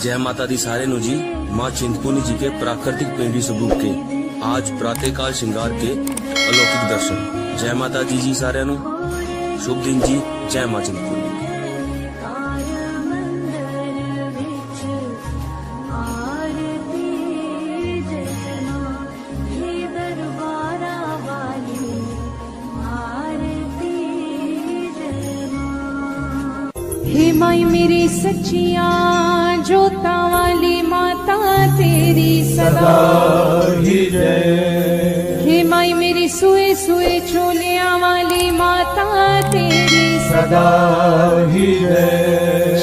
जय माता दी सारे नु जी। माँ चिंतपूर्णी जी के प्राकृतिक पेंडी स्वरूप के आज प्रातःकाल श्रृंगार के अलौकिक दर्शन। जय माता दी जी सारे नु शुभ दिन जी। जय माँ चिंतपूर्णी। हे माई मेरी सच्चिया जोता वाली माता तेरी सदा ही जय। हे माई मेरी सुए सुए चोलिया वाली माता तेरी सदा ही जय।